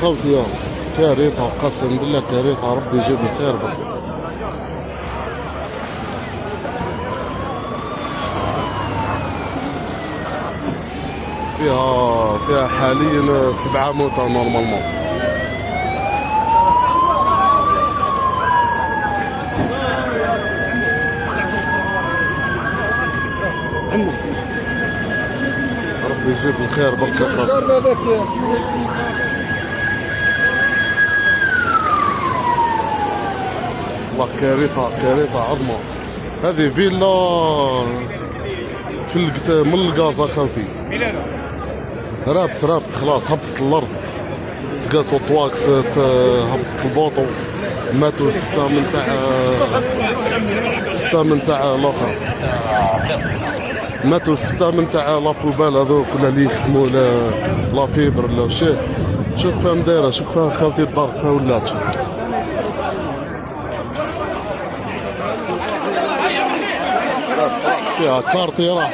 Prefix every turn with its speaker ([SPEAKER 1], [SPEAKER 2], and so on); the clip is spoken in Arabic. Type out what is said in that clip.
[SPEAKER 1] خوتي كارثة، قسم بالله كارثة، ربي يجيب الخير بك. فيها حاليا 7 موتى نورمالمون. ربي يجيب الخير برك. والله كارثة عظمى. هذه فيلا تفلقت من الغاز اخوتي، رابط خلاص، هبطت الارض، تقاسوا الطواكس، هبطت البوطو، ماتوا 6 من تاع الاخر، ماتوا 6 من تاع لابوبال هذوك ولا اللي يخدموا لا فيبر ولا شي. شوف فاهم دايره، شوف فاهم خاوتي الدار كيف ولات. فيها كارتي راح.